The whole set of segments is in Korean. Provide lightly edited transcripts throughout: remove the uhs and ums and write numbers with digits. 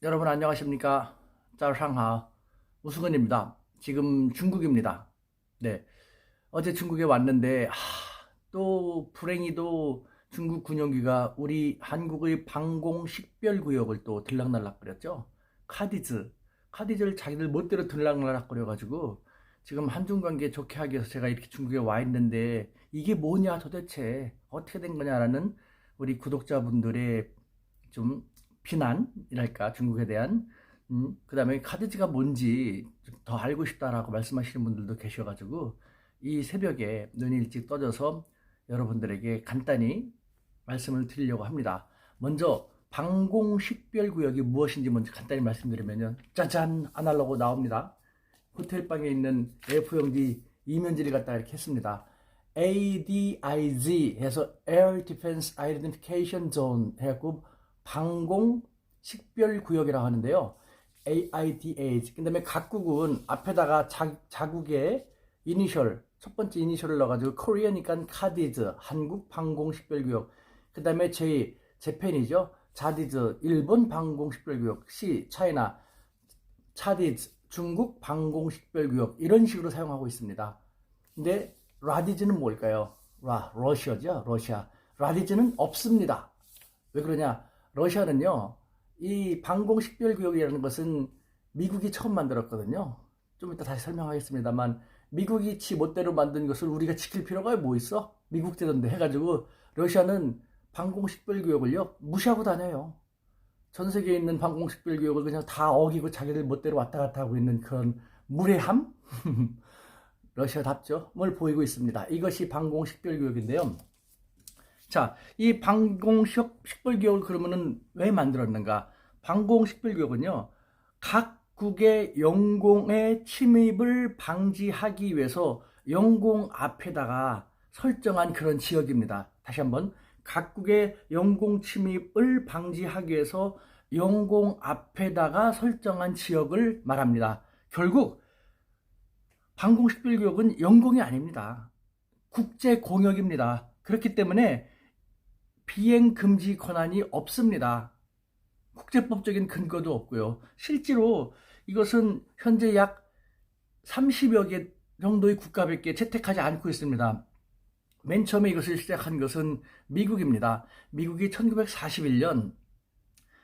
여러분 안녕하십니까? 짜오샹하 우승은입니다. 지금 중국입니다. 네, 어제 중국에 왔는데 또 불행히도 중국 군용기가 우리 한국의 방공 식별구역을 또 들락날락거렸죠. 카디즈를 자기들 멋대로 들락날락거려가지고 지금 한중 관계 좋게 하기 위해서 제가 이렇게 중국에 와 있는데 이게 뭐냐 도대체 어떻게 된 거냐라는 우리 구독자분들의 좀 비난이랄까 중국에 대한 그 다음에 카드지가 뭔지 좀 더 알고 싶다라고 말씀하시는 분들도 계셔가지고 이 새벽에 눈이 일찍 떠져서 여러분들에게 간단히 말씀을 드리려고 합니다. 먼저 방공식별구역이 무엇인지 먼저 간단히 말씀드리면 짜잔 아날로그 나옵니다. 호텔방에 있는 A4용지 이면지를 갖다 이렇게 했습니다. ADIZ 해서 Air Defense Identification Zone 해갖고 방공 식별구역이라고 하는데요. AIDA. 그 다음에 각국은 앞에다가 자국의 이니셜, 첫 번째 이니셜을 넣어가지고 코리아니까 카디즈, 한국 방공식별구역. 그 다음에 재팬이죠. 자디즈, 일본 방공식별구역. 차이나, 차디즈, 중국 방공식별구역. 이런 식으로 사용하고 있습니다. 근데 라디즈는 뭘까요? 러시아죠. 러시아. 라디즈는 없습니다. 왜 그러냐? 러시아는요, 이 방공식별구역이라는 것은 미국이 처음 만들었거든요. 좀 이따 다시 설명하겠습니다만, 미국이 지 멋대로 만든 것을 우리가 지킬 필요가 뭐 있어? 미국 제도인데 해가지고, 러시아는 방공식별구역을요, 무시하고 다녀요. 전 세계에 있는 방공식별구역을 그냥 다 어기고 자기들 멋대로 왔다 갔다 하고 있는 그런 무례함? 러시아답죠? 뭘 보이고 있습니다. 이것이 방공식별구역인데요. 자, 이 방공식별구역을 그러면은 왜 만들었는가? 방공식별구역은요, 각국의 영공의 침입을 방지하기 위해서 영공 앞에다가 설정한 그런 지역입니다. 다시 한번, 각국의 영공 침입을 방지하기 위해서 영공 앞에다가 설정한 지역을 말합니다. 결국 방공식별구역은 영공이 아닙니다. 국제공역입니다. 그렇기 때문에 비행 금지 권한이 없습니다. 국제법적인 근거도 없고요. 실제로 이것은 현재 약 30여 개 정도의 국가밖에 채택하지 않고 있습니다. 맨 처음에 이것을 시작한 것은 미국입니다. 미국이 1941년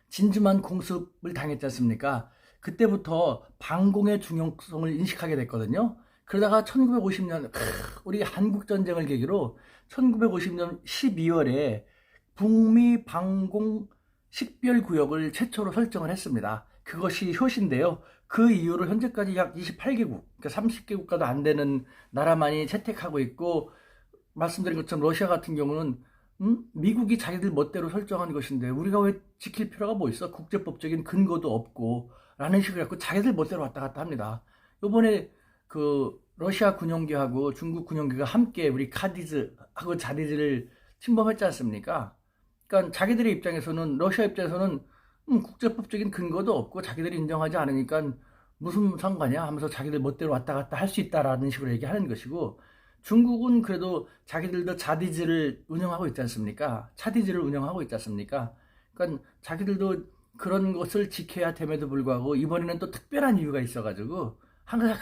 진주만 공습을 당했지 않습니까? 그때부터 방공의 중요성을 인식하게 됐거든요. 그러다가 1950년 우리 한국전쟁을 계기로 1950년 12월에 북미 방공 식별구역을 최초로 설정을 했습니다. 그것이 효시인데요. 그 이후로 현재까지 약 28개국, 그러니까 30개국가도 안 되는 나라만이 채택하고 있고, 말씀드린 것처럼 러시아 같은 경우는 미국이 자기들 멋대로 설정한 것인데 우리가 왜 지킬 필요가 뭐 있어? 국제법적인 근거도 없고 라는 식으로 해서 자기들 멋대로 왔다 갔다 합니다. 이번에 그 러시아 군용기하고 중국 군용기가 함께 우리 카디즈하고 자디즈를 침범했지 않습니까? 그러니까 자기들의 입장에서는, 러시아 입장에서는 국제법적인 근거도 없고 자기들이 인정하지 않으니까 무슨 상관이야 하면서 자기들 멋대로 왔다 갔다 할 수 있다라는 식으로 얘기하는 것이고, 중국은 그래도 자기들도 자디즈를 운영하고 있지 않습니까? 차디즈를 운영하고 있지 않습니까? 그러니까 자기들도 그런 것을 지켜야 됨에도 불구하고 이번에는 또 특별한 이유가 있어가지고, 항상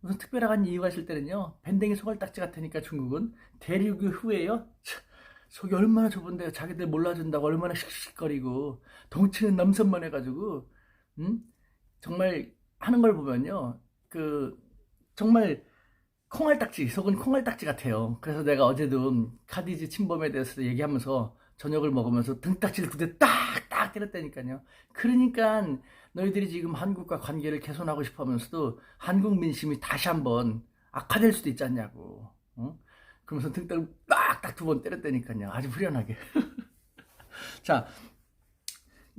무슨 특별한 이유가 있을 때는요, 밴댕이 소갈딱지 같으니까 중국은 대륙 후에요, 속이 얼마나 좁은데 자기들 몰라준다고 얼마나 씩씩거리고 덩치는 남선만 해가지고 정말 하는 걸 보면요, 그 정말 콩알딱지, 속은 콩알딱지 같아요. 그래서 내가 어제도 카디지 침범에 대해서 얘기하면서 저녁을 먹으면서 등딱지를 두 대 딱딱 때렸다니까요. 그러니까 너희들이 지금 한국과 관계를 개선하고 싶어 하면서도 한국 민심이 다시 한번 악화될 수도 있지 않냐고. 어? 그러면서 등딱을 딱딱 두 번 때렸다니까요. 아주 후련하게. 자,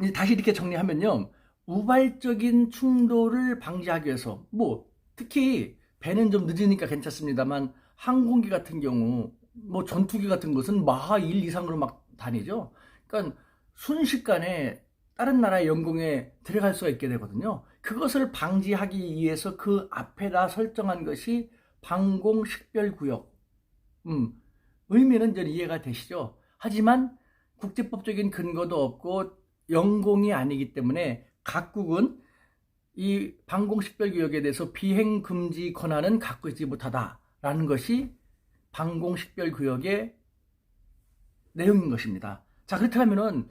이제 다시 이렇게 정리하면요, 우발적인 충돌을 방지하기 위해서, 뭐 특히 배는 좀 늦으니까 괜찮습니다만 항공기 같은 경우, 뭐 전투기 같은 것은 마하 1 이상으로 막 다니죠. 그러니까 순식간에 다른 나라의 영공에 들어갈 수가 있게 되거든요. 그것을 방지하기 위해서 그 앞에다 설정한 것이 방공식별구역. 의미는 이제 이해가 되시죠? 하지만 국제법적인 근거도 없고 영공이 아니기 때문에 각국은 이 방공식별구역에 대해서 비행금지 권한은 갖고 있지 못하다라는 것이 방공식별구역의 내용인 것입니다. 자, 그렇다면은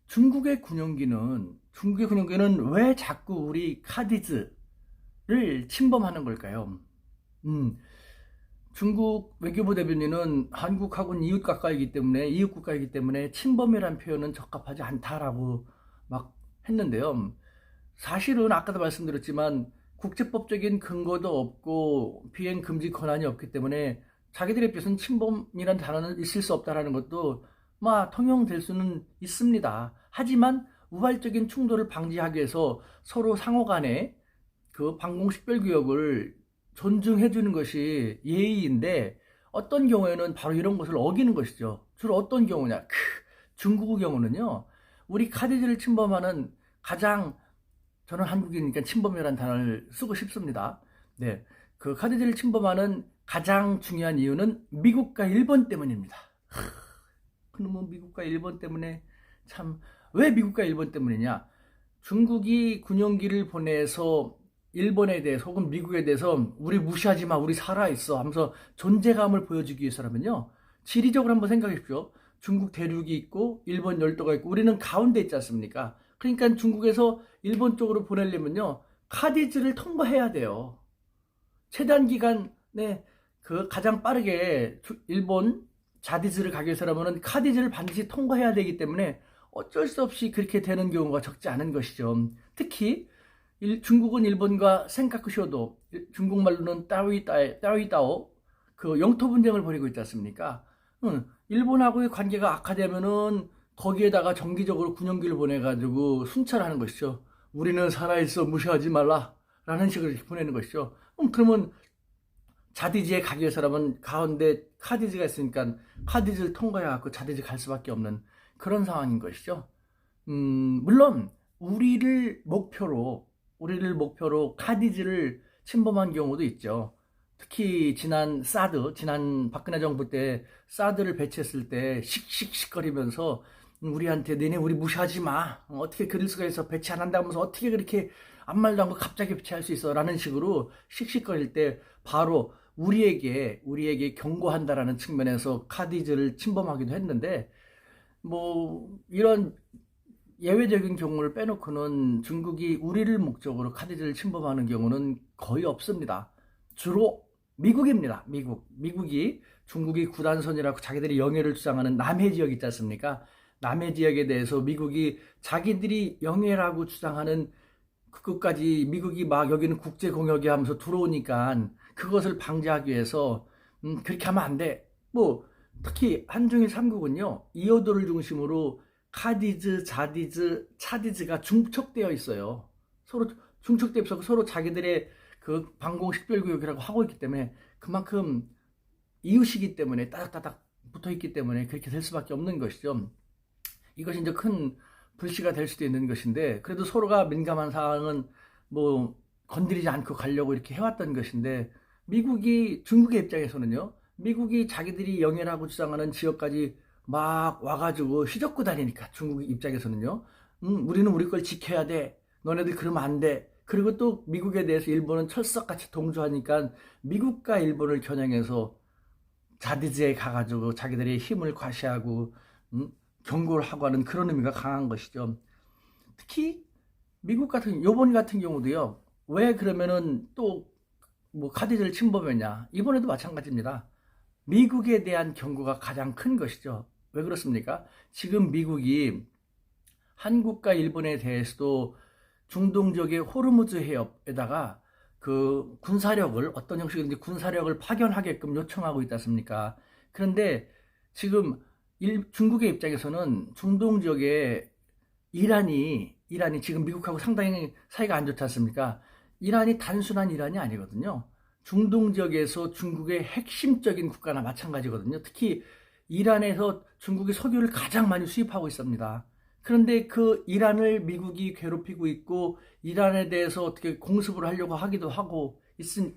중국의 군용기는 왜 자꾸 우리 카디즈를 침범하는 걸까요? 중국 외교부 대변인은 한국하고는 이웃 국가이기 때문에 침범이란 표현은 적합하지 않다라고 막 했는데요. 사실은 아까도 말씀드렸지만 국제법적인 근거도 없고 비행 금지 권한이 없기 때문에 자기들의 입장에서는 침범이란 단어는 있을 수 없다라는 것도 통용될 수는 있습니다. 하지만 우발적인 충돌을 방지하기 위해서 서로 상호 간에 그 방공식별구역을 존중해 주는 것이 예의인데 어떤 경우에는 바로 이런 것을 어기는 것이죠. 주로 어떤 경우냐? 중국의 경우는요. 우리 카디즈를 침범하는 가장, 저는 한국이니까 침범이라는 단어를 쓰고 싶습니다. 네, 그 카디즈를 침범하는 가장 중요한 이유는 미국과 일본 때문입니다. 그러면 미국과 일본 때문에 왜 미국과 일본 때문이냐? 중국이 군용기를 보내서 일본에 대해서 혹은 미국에 대해서 우리 무시하지 마, 우리 살아있어 하면서 존재감을 보여주기 위해서라면요. 지리적으로 한번 생각해 보십시오. 중국 대륙이 있고 일본 열도가 있고 우리는 가운데 있지 않습니까? 그러니까 중국에서 일본 쪽으로 보내려면요. 카디즈를 통과해야 돼요. 최단 기간에 그 가장 빠르게 일본 자디즈를 가기 위해서라면 카디즈를 반드시 통과해야 되기 때문에 어쩔 수 없이 그렇게 되는 경우가 적지 않은 것이죠. 특히 중국은 일본과 센카쿠쇼도, 중국말로는 따위따오, 그 영토 분쟁을 벌이고 있지 않습니까? 일본하고의 관계가 악화되면은 거기에다가 정기적으로 군용기를 보내가지고 순찰하는 것이죠. 우리는 살아있어, 무시하지 말라 라는 식으로 보내는 것이죠. 그러면 자디즈에 가기 위해서라면 가운데 카디즈가 있으니까 카디즈를 통과해갖고 자디즈 갈 수밖에 없는 그런 상황인 것이죠. 물론 우리를 목표로 카디즈를 침범한 경우도 있죠. 특히 지난 박근혜 정부 때 사드를 배치했을 때 씩씩씩거리면서 우리한테 너네 우리 무시하지 마. 어떻게 그럴 수가 있어. 배치 안 한다면서 어떻게 그렇게 아무 말도 안 하고 갑자기 배치할 수 있어. 라는 식으로 씩씩거릴 때 바로 우리에게 경고한다라는 측면에서 카디즈를 침범하기도 했는데 이런 예외적인 경우를 빼놓고는 중국이 우리를 목적으로 카디즈를 침범하는 경우는 거의 없습니다. 주로 미국입니다. 미국이 중국이 구단선이라고 자기들이 영해를 주장하는 남해 지역 있지 않습니까? 남해 지역에 대해서 미국이 자기들이 영해라고 주장하는 그것까지 미국이 여기는 국제공역이 하면서 들어오니까 그것을 방지하기 위해서 그렇게 하면 안 돼. 특히 한중일 3국은요. 이어도를 중심으로 카디즈, 자디즈, 차디즈가 중첩되어 있어요. 서로 중첩되어 있어서 서로 자기들의 그 방공식별구역이라고 하고 있기 때문에 그만큼 이웃이기 때문에 따닥따닥 붙어있기 때문에 그렇게 될 수밖에 없는 것이죠. 이것이 이제 큰 불씨가 될 수도 있는 것인데 그래도 서로가 민감한 사항은 건드리지 않고 가려고 이렇게 해왔던 것인데 중국의 입장에서는요. 미국이 자기들이 영해라고 주장하는 지역까지 막 와가지고 휘젓고 다니니까 중국 입장에서는요. 우리는 우리 걸 지켜야 돼. 너네들 그러면 안 돼. 그리고 또 미국에 대해서 일본은 철석같이 동조하니까 미국과 일본을 겨냥해서 자디즈에 가가지고 자기들의 힘을 과시하고 경고를 하고 하는 그런 의미가 강한 것이죠. 특히 요번 같은 경우도요. 왜 그러면은 또 카디즈를 침범했냐? 이번에도 마찬가지입니다. 미국에 대한 경고가 가장 큰 것이죠. 왜 그렇습니까? 지금 미국이 한국과 일본에 대해서도 중동 지역의 호르무즈 해협에다가 그 군사력을 어떤 형식이든지 군사력을 파견하게끔 요청하고 있지 않습니까? 그런데 지금 중국의 입장에서는 중동 지역에 이란이 지금 미국하고 상당히 사이가 안 좋지 않습니까? 이란이 단순한 이란이 아니거든요. 중동 지역에서 중국의 핵심적인 국가나 마찬가지거든요. 특히 이란에서 중국이 석유를 가장 많이 수입하고 있습니다. 그런데 그 이란을 미국이 괴롭히고 있고 이란에 대해서 어떻게 공습을 하려고 하기도 하고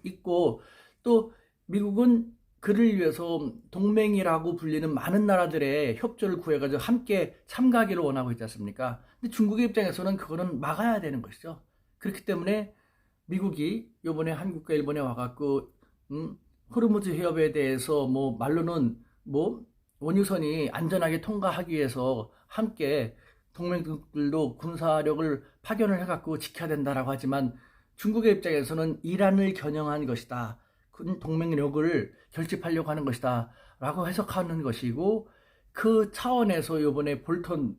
있고 또 미국은 그를 위해서 동맹이라고 불리는 많은 나라들의 협조를 구해가지고 함께 참가하기를 원하고 있지 않습니까? 근데 중국의 입장에서는 그거는 막아야 되는 것이죠. 그렇기 때문에 미국이 요번에 한국과 일본에 와갖고 호르무즈 해협에 대해서 뭐 말로는 뭐 원유선이 안전하게 통과하기 위해서 함께 동맹국들도 군사력을 파견을 해갖고 지켜야 된다라고 하지만 중국의 입장에서는 이란을 겨냥한 것이다. 동맹력을 결집하려고 하는 것이다. 라고 해석하는 것이고 그 차원에서 요번에 볼턴도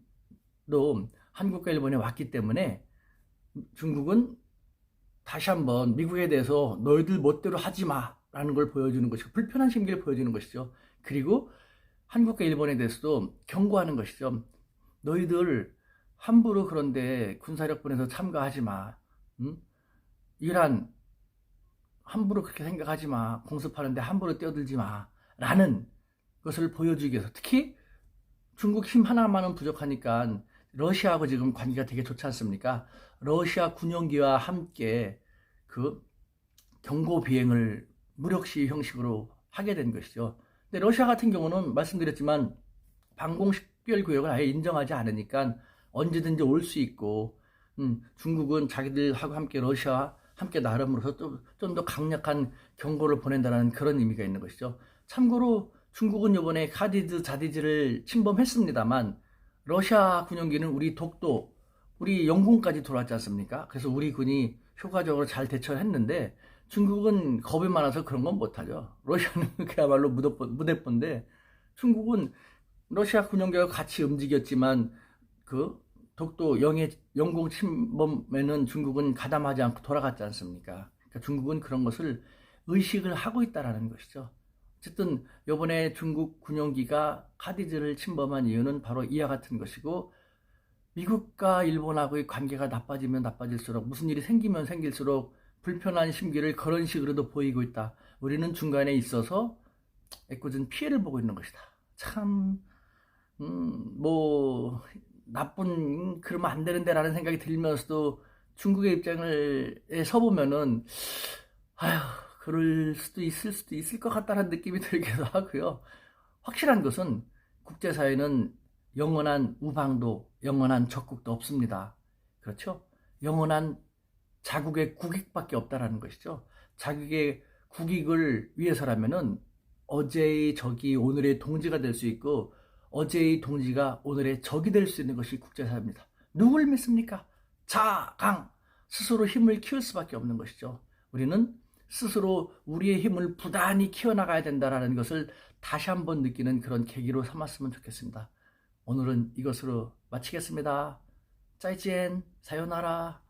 한국과 일본에 왔기 때문에 중국은 다시 한번 미국에 대해서 너희들 멋대로 하지 마라는 걸 보여주는 것이고 불편한 심기를 보여주는 것이죠. 그리고 한국과 일본에 대해서도 경고하는 것이죠. 너희들 함부로 그런데 군사력 분에서 참가하지 마. 이란 함부로 그렇게 생각하지 마. 공습하는데 함부로 뛰어들지 마. 라는 것을 보여주기 위해서 특히 중국 힘 하나만은 부족하니까 러시아하고 지금 관계가 되게 좋지 않습니까? 러시아 군용기와 함께 그 경고 비행을 무력시 형식으로 하게 된 것이죠. 근데 러시아 같은 경우는 말씀드렸지만 방공 식별 구역을 아예 인정하지 않으니까 언제든지 올 수 있고 중국은 자기들하고 함께 러시아와 함께 나름으로서 좀 더 강력한 경고를 보낸다는 그런 의미가 있는 것이죠. 참고로 중국은 이번에 카디즈, 자디즈를 침범했습니다만 러시아 군용기는 우리 독도, 우리 영공까지 들어왔지 않습니까? 그래서 우리 군이 효과적으로 잘 대처를 했는데 중국은 겁이 많아서 그런 건 못하죠. 러시아는 그야말로 무대포인데 중국은 러시아 군용기와 같이 움직였지만 그 독도 영공 침범에는 중국은 가담하지 않고 돌아갔지 않습니까? 그러니까 중국은 그런 것을 의식을 하고 있다는 것이죠. 어쨌든 이번에 중국 군용기가 카디즈를 침범한 이유는 바로 이와 같은 것이고 미국과 일본하고의 관계가 나빠지면 나빠질수록 무슨 일이 생기면 생길수록 불편한 심기를 그런 식으로도 보이고 있다. 우리는 중간에 있어서 애꿎은 피해를 보고 있는 것이다. 참 뭐 나쁜 그러면 안 되는데라는 생각이 들면서도 중국의 입장을 서보면은 아휴 그럴 수도 있을 것 같다는 느낌이 들기도 하고요. 확실한 것은 국제사회는 영원한 우방도 영원한 적국도 없습니다. 그렇죠? 영원한 자국의 국익밖에 없다라는 것이죠. 자국의 국익을 위해서라면은 어제의 적이 오늘의 동지가 될 수 있고 어제의 동지가 오늘의 적이 될 수 있는 것이 국제사회입니다. 누굴 믿습니까? 자강 스스로 힘을 키울 수밖에 없는 것이죠. 우리는 스스로 우리의 힘을 부단히 키워나가야 된다는 것을 다시 한번 느끼는 그런 계기로 삼았으면 좋겠습니다. 오늘은 이것으로 마치겠습니다. 짜이젠 사요나라.